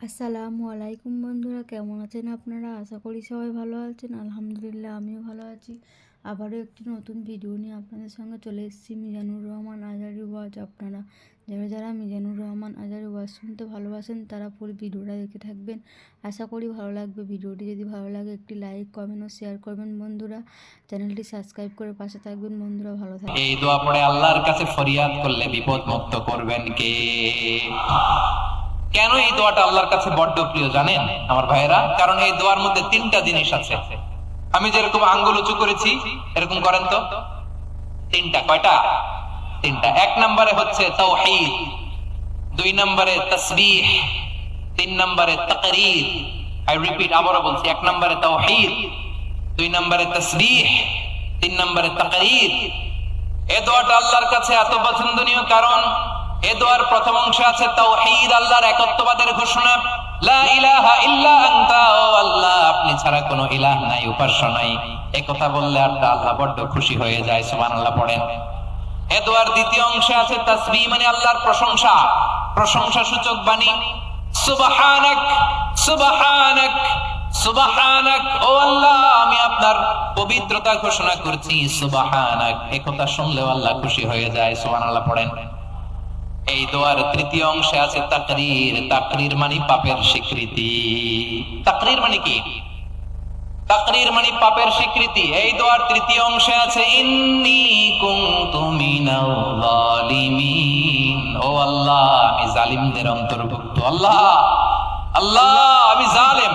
আসসালামু আলাইকুম বন্ধুরা, কেমন আছেন আপনারা? আশা করি সবাই ভালো আছেন। আলহামদুলিল্লাহ, আমিও ভালো আছি। আবারও একটি নতুন ভিডিও নিয়ে আপনাদের সঙ্গে চলে এসেছি। মিজানুর রহমান আজহারী ওয়াজ। আপনারা যারা যারা মিজানুর রহমান আজহারী ওয়াজ শুনতে ভালোবাসেন তারা পুরো ভিডিওটা দেখে থাকবেন। আশা করি ভালো লাগবে। ভিডিওটি যদি ভালো লাগে একটি লাইক, কমেন্ট ও শেয়ার করবেন বন্ধুরা। চ্যানেলটি সাবস্ক্রাইব করে পাশে থাকবেন বন্ধুরা। ভালো থাকবেন। এই দোয়া পড়ে আল্লাহর কাছে ফরিয়াদ করলে বিপদ মুক্ত করবেন কে? কেন এই দোয়াটা আল্লাহর কাছে বড্ড প্রিয় জানেন আমার ভাইয়েরা? কারণ এই দোয়ার মধ্যে তিনটা জিনিস আছে। আমি যেরকম আঙ্গুল উঁচু করেছি এরকম করেন তো। তিনটা। কয়টা? তিনটা। এক নম্বরে হচ্ছে তাওহীদ, দুই নম্বরে তাসবিহ, তিন নম্বরে তাকরীর। আই রিপিট, আবারও বলছি, এক নম্বরে তাওহীদ, দুই নম্বরে তাসবিহ, তিন নম্বরে তাকরীর। এই দোয়াটা আল্লাহর কাছে এত পছন্দনীয় কারণ এই দোয়ার প্রথম অংশে আছে তাওহীদ, আল্লাহর একত্ববাদের ঘোষণা। লা ইলাহা ইল্লা আনতা, ও আল্লাহ আপনি ছাড়া কোনো ইলাহ নাই, উপাস্য নাই। এই কথা বললে আল্লাহ বড্ড খুশি হয়ে যায়। সুবহানাল্লাহ পড়েন। এই দোয়ার দ্বিতীয় অংশে আছে তাসবিহ, মানে আল্লাহর প্রশংসা, প্রশংসা সূচক বাণী। সুবহানাক সুবহানাক সুবহানাক, ও আল্লাহ আমি আপনার পবিত্রতা ঘোষণা করছি। সুবহানাক, এই কথা শুনলেও আল্লাহ খুশি হয়ে যায়। সুবহানাল্লাহ পড়েন। এই দোয়ার তৃতীয় অংশে আছে তাকরীর। তাকরীর মানে পাপের স্বীকৃতি। তাকরীর মানে কি? তাকরীর মানে পাপের স্বীকৃতি। এই দোয়ার তৃতীয় অংশে আছে ইন্নী কুনতু মিনাল যালিমিন, ও আল্লাহ আমি জালিমদের অন্তর্ভুক্ত। আল্লাহ আল্লাহ আমি জালেম,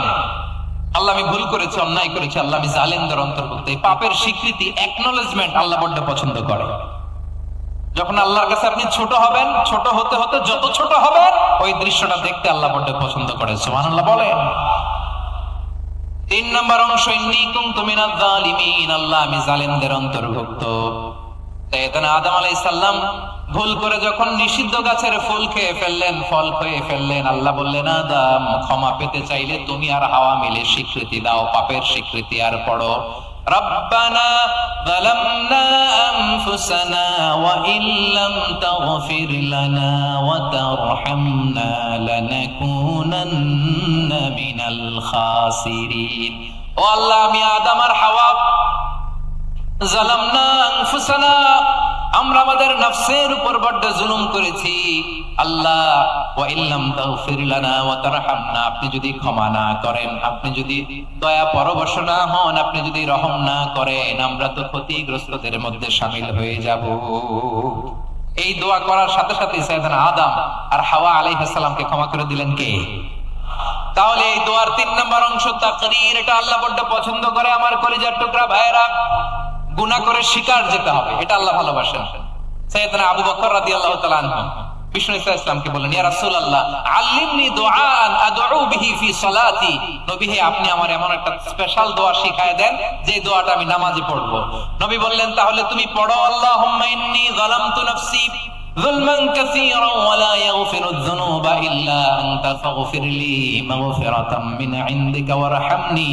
আল্লাহ আমি ভুল করেছি, অন্যায় করেছি, আল্লাহ আমি জালেমদের অন্তর্ভুক্ত। এই পাপের স্বীকৃতি, অ্যাকনলেজমেন্ট আল্লাহ বড্ড পছন্দ করে। যখন আল্লাহর কাছে আপনি ছোট হবেন, ছোট হতে হতে যত ছোট হবেন ওই দৃশ্যটা দেখতে আল্লাহ বড্ড পছন্দ করে। সুবহানাল্লাহ বলেন। তিন নম্বর অংশ ইন্নী কুনতু মিনাজ জালিমিন, আল্লাহ আমি জালিমদের অন্তর্ভুক্ত। সাইয়েদনা আদম আলাইহিস সালাম ভুল করে যখন নিষিদ্ধ গাছের ফুল খেয়ে ফেললেন, ফল খেয়ে ফেললেন, আল্লাহ বললেন আদম ক্ষমা পেতে চাইলে তুমি আর হাওয়া মিলে স্বীকৃতি দাও, পাপের স্বীকৃতি। আর পড়ো রব্বানা যালামনা আনফুসানা ওয়া ইল্লাম তাগফির লানা ওয়া তারহামনা লানাকুনান্না মিনাল খাসিরিন। ও আল্লাহ আমি আদম আর হাওয়া জালামনা আনফুসানা, আমরা আমাদের নফসের উপর বড্ড জুলুম করেছি। আল্লাহ ওয়া ইল্লাম তাগফির লানা ওয়া তারহামনা, আপনি যদি ক্ষমা না করেন, আপনি যদি দয়া পরবশ না হন, আপনি যদি রহম না করেন, আমরা তো ক্ষতিগ্রস্তদের মধ্যে শামিল হয়ে যাব। এই দোয়া করার সাথে সাথে সাইয়েদনা আদম আর হাওয়া আলাইহিস সালামকে ক্ষমা করে দিলেন কে? তাহলে এই দোয়ার তিন নম্বর অংশ তাকরীর, এটা আল্লাহ বড্ড পছন্দ করে। আমার কলিজার টুকরা ভাইয়েরা, গুনাহ করে শিকার যেতে হবে, এটা আল্লাহ ভালোবাসেন। সাইয়েদনা আবু বকর রাদিয়াল্লাহু তাআলা আনহু বিষ্ণু ইসলামকে বললেন, ইয়া রাসূলুল্লাহ আল্লিমনি দুআআন আদউ বিহি ফি সালাতি, নবী হে আপনি আমার এমন একটা স্পেশাল দোয়া শিখায় দেন যে দোয়াটা আমি নামাজে পড়ব। নবী বললেন, তাহলে তুমি পড়ো আল্লাহুম্মা ইন্নী যালামতু নাফসি যুলমান কাসীরা ওয়া লা ইয়াগফিরুয যুনুবা ইল্লা আনতা ফাগফিরলি মাগফিরাতাম মিন ইনদিকা ওয়ারহামনি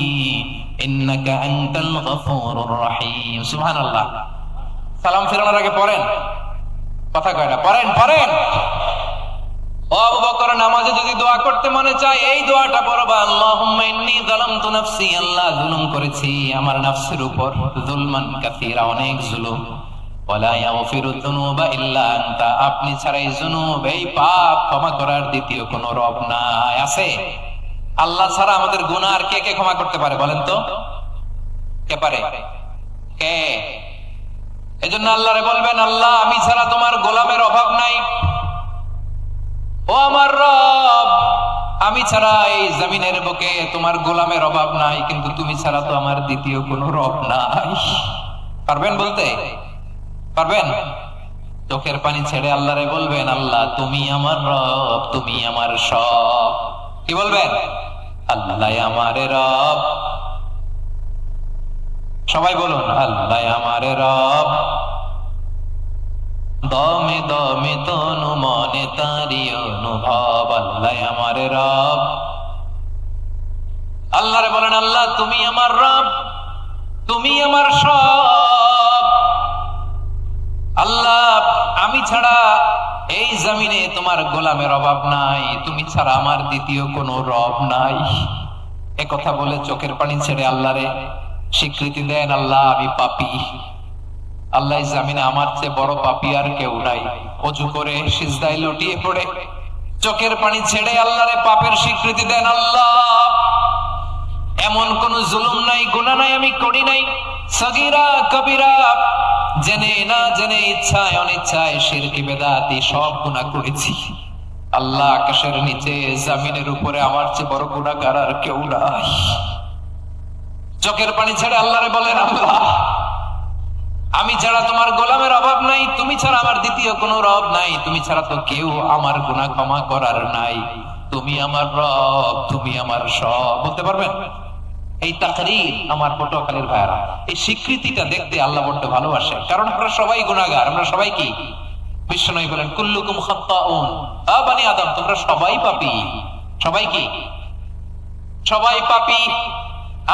ইন্নাকা আনতাল গফুরুর রহিম। সুবহানাল্লাহ। সালাম ফেরানোর আগে পড়েন, কথা কয় না, পড়েন পড়েন। ও আবু বকর, নামাজে যদি দোয়া করতে মনে চায় এই দোয়াটা পড়বা, আল্লাহুম্মা ইন্নী যালামতু নাফসি, আল্লাহ জুলুম করেছি আমার নফসের উপর, যুলমান কাসীরা অনেক জুলুম, ওয়া লা ইয়াগফিরুয যুনুবা ইল্লা আনতা, আপনি ছাড়া এই যুনুব, এই পাপ ক্ষমা করার দ্বিতীয় কোনো রব নাই। আছে? আল্লাহ ছাড়া আমাদের গুনাহ আর কে কে ক্ষমা করতে পারে বলেন তো? কে পারে? কে? এজন্য আল্লাহরে বলবেন, আল্লাহ আমি ছাড়া তোমার গোলামের অভাব নাই। ও আমার রব, আমি ছাড়া এই জমিনের বুকে তোমার গোলামের অভাব নাই, কিন্তু তুমি ছাড়া তো আমার দ্বিতীয় কোনো রব নাই। পারবেন বলতে? পারবেন? চোখের পানি ছেড়ে আল্লাহরে বলবেন, আল্লাহ তুমি আমার রব, তুমি আমার সব। কি বলবেন? আল্লাহ আমার রব। সবাই বলুন, আল্লাহ আমার রব, দমে দমে তনু মনে তারি অনুভব, আল্লাহ আমার রব। আল্লাহরে বলেন, আল্লাহ তুমি আমার রব, তুমি আমার সব। আল্লাহ আমি ছাড়া এই জমিনে তোমার গোলামের অভাব নাই, তুমি ছাড়া আমার দ্বিতীয় কোনো রব নাই। একথা বলে চোখের পানি ছেড়ে আল্লাহরে স্বীকৃতি দেন, আল্লাহ আমি পাপী। আল্লাহ জামিনে আমার চেয়ে বড় পাপী আর কেউ নাই। অজু করে সিজদায় লুটিয়ে পড়ে চোখের পানি ছেড়ে আল্লাহরে পাপের স্বীকৃতি দেন, আল্লাহ এমন কোন জুলুম নাই, গুনাহ নাই আমি করি নাই, সগীরা কবিরা জেনে না জেনে, ইচ্ছায় অনিচ্ছায়, শিরকি বেদাতি সব গুনাহ করেছি। আল্লাহ আকাশের নিচে জমিনের উপরে আমার চেয়ে বড় গুনাহগার আর কেউ নাই। চোখের পানি ছেড়ে আল্লাহরে বলেন, আল্লাহ আমি ছাড়া তোমার গোলামের অভাব নাই, তুমি ছাড়া আমার দ্বিতীয় কোনো রব নাই, তুমি ছাড়া তো কেউ আমার গুনাহ ক্ষমা করার নাই, তুমি আমার রব, তুমি আমার সব। বলতে পারবেন? এই তাকরীর আমার পটুয়াখালীর ভাইরা, এই স্বীকৃতিটা দেখতে আল্লাহ বড় ভালোবাসে, কারণ আমরা সবাই গুনাহগার। আমরা সবাই কি? বিশ্বনবী বলেন কুল্লুকুম খাত্তাউন, বানি আদম তোমরা সবাই পাপী। সবাই কি? সবাই পাপী।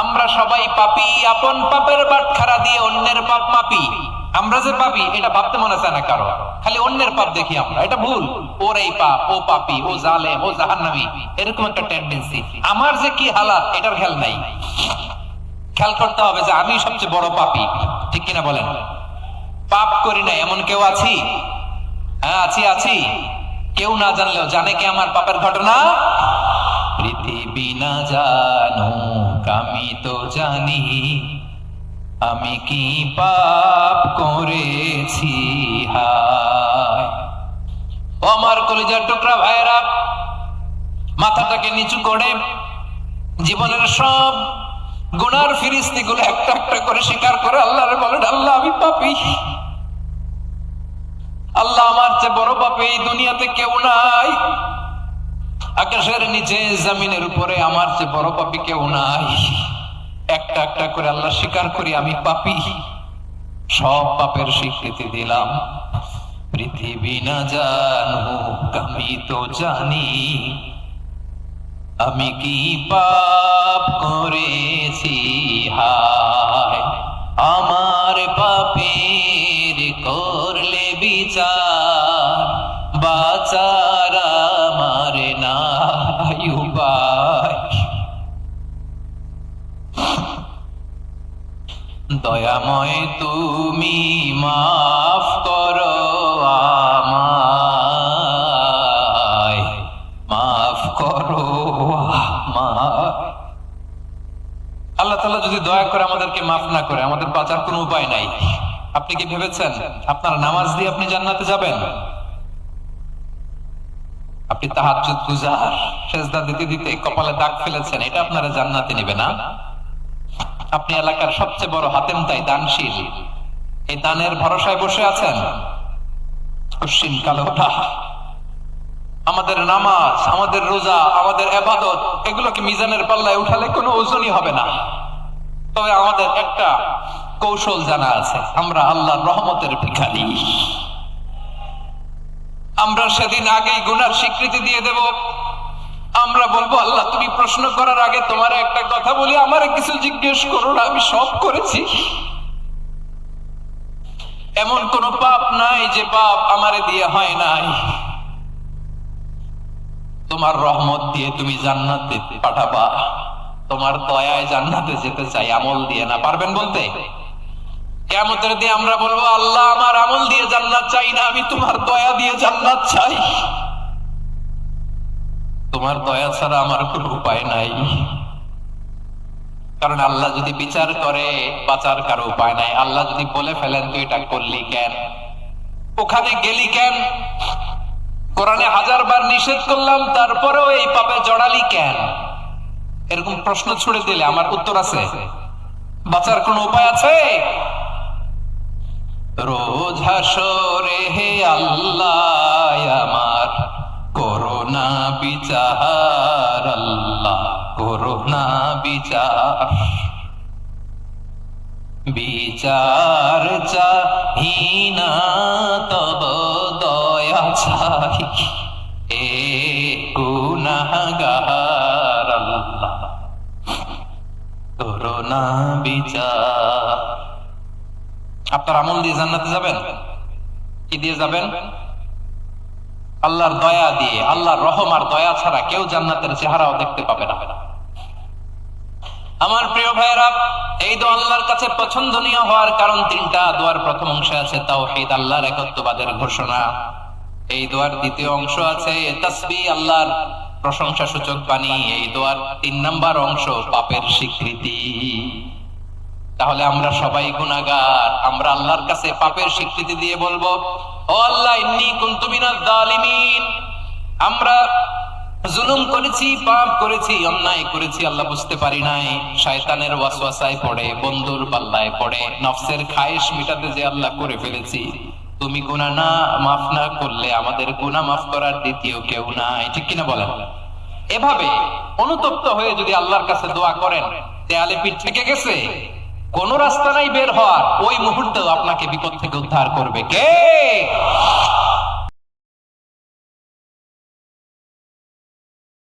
আমরা সবাই পাপী, আপন পাপের বাটখারা দিয়ে অন্যের পাপ মাপি। আমরা যে পাপী এটা ভাবতে মনে চায় না কারো, খালি অন্যের পাপ দেখি আমরা, এটা ভুল। ওর এই পাপ, ও পাপী, ও জালেম, ও জাহান্নামী, এরকম একটা টেন্ডেন্সি। আমার যে কি হালাত এটার খেয়াল নাই। খেয়াল করতে হবে যে আমি সবচেয়ে বড় পাপী, ঠিক কিনা বলেন? পাপ করি না এমন কেউ আছি? হ্যাঁ আছি, আছি। কেউ না জানলেও জানে কি আমার পাপের ঘটনা? পৃথিবী না জানুক আমি তো জানি, আমি কি পাপ করেছি। হায় ও আমার কলিজার টুকরা ভাইরা, মাথাটাকে নিচু করে জীবনের সব গুনার ফিরিস্তি গুলো একটা একটা করে স্বীকার করে আল্লাহরে বলেন, আল্লাহ আমি পাপী। আল্লাহ আমার চেয়ে বড় পাপী এই দুনিয়াতে কেউ নাই। আকাশের নিচে জমিনের উপরে আমার চেয়ে বড় পাপী কেউ নাই। একটা একটা করে আল্লাহ স্বীকার করি আমি পাপী, সব পাপের স্বীকৃতি দিলাম। পৃথিবী না জানুক আমি তো জানি, আমি কি পাপ করেছি। হায় আমার পাপের করলে বিচার, বাঁচার আমার নাই উপায়। দয়াময় তুমি মাফ করো আমায়, মাফ করো আমায়। আল্লাহ তাআলা যদি দয়া করে আমাদেরকে মাফ না করে, আমাদের বাঁচার কোনো উপায় নাই। আপনি কি ভেবেছেন আপনার নামাজ দিয়ে আপনি জান্নাতে যাবেন? আপনি তাহাজ্জুদ গুজার, সেজদা দিতে দিতে কপালে দাগ ফেলেছেন, এটা আপনারা জান্নাতে নেবে না? আপনি এলাকার সবচেয়ে বড় হাতেম তাই দানশীল, এই দানের ভরসায় বসে আছেন। কশিন কালোটা আমাদের নামাজ, আমাদের রোজা, আমাদের ইবাদত, এগুলোকে মিজানের পাল্লায় উঠালে কোনো ওজনই হবে না। তবে আমাদের একটা কৌশল জানা আছে, আমরা আল্লাহর রহমতের ভিখারি। আমরা সেদিন আগেই গুনার স্বীকৃতি দিয়ে দেব। আমরা বলবো, আল্লাহ তুমি প্রশ্ন করার আগে তোমার একটা কথা বলি, আমারে কিছু জিজ্ঞেস করো না, আমি সব করেছি। এমন কোন পাপ নাই যে পাপ আমারে দিয়ে হয় নাই। তোমার রহমত দিয়ে তুমি জান্নাতে পাঠাবা, তোমার দয়ায় জান্নাতে যেতে চাই, আমল দিয়ে না। পারবেন বলতে? কিয়ামতের দিন আমরা বলবো, আল্লাহ আমার আমল দিয়ে জান্নাত চাই না, আমি তোমার দয়া দিয়ে জান্নাত চাই। তোমার দয়া ছাড়া আমার কোনো উপায় নাই। কারণ আল্লাহ যদি বিচার করে, বাঁচার কারো উপায় নাই। আল্লাহ যদি বলে ফেলেন তুই এটা করলি কেন, ওখানে গেলি কেন, কোরআনে 1000 বার নিষেধ করলাম তারপরেও এই পাপে জড়ালি কেন, এরকম প্রশ্ন ছুড়ে দিলে আমার উত্তর আছে? বাঁচার কোনো উপায় আছে? রোজ হাসরে হে আল্লাহ আমার করোনা বিচার, আল্লাহ করোনা বিচার। বিচার চাহিনা তব দয়া চাই, এ গুনাহগার আল্লাহ করোনা বিচার। আপনার আমল দিয়ে জান্নাতে যাবেন? কি দিয়ে যাবেন? আল্লাহর দয়া দিয়ে, আল্লাহর রহম আর দয়া ছাড়া কেউ জান্নাতের চেহারাও দেখতে পাবে না। আমার প্রিয় ভাইয়েরা, এই দোয়া আল্লাহর কাছে পছন্দনীয় হওয়ার কারণ তিনটা। দোয়ার প্রথম অংশে আছে তাওহীদ, আল্লাহর একত্ববাদের ঘোষণা। এই দোয়ার দ্বিতীয় অংশ আছে তাসবিহ, আল্লাহর প্রশংসা সূচক বাণী। এই দোয়ার 3 নাম্বার অংশ পাপের স্বীকৃতি। তাহলে আমরা সবাই গুনাহগার, আমরা আল্লাহর কাছে পাপের স্বীকৃতি দিয়ে বলবো, ও আল্লাহ, ইন্নী কুনতু মিনাজ জালিমিন, আমরা জুলুম করেছি, পাপ করেছি, অন্যায় করেছি, আল্লাহ বুঝতে পারি নাই। শয়তানের ওয়াসওয়াসায় পড়ে, বন্ধুর পাল্লায় পড়ে, নফসের খায়েশ মিটাতে যে আল্লাহ করে ফেলেছি। তুমি গুনাহ না মাফ না করলে আমাদের গুনাহ মাফ করার দ্বিতীয় কেউ নাই, ঠিক কিনা বলেন? এভাবে অনুতপ্ত হয়ে যদি আল্লাহর কাছে দোয়া করেন, দেয়ালে পিঠ থেকে গেছে, কোন রাস্তা নাই বের হওয়ার, ওই মুহূর্তেও আপনাকে বিপদ থেকে উদ্ধার করবে কে?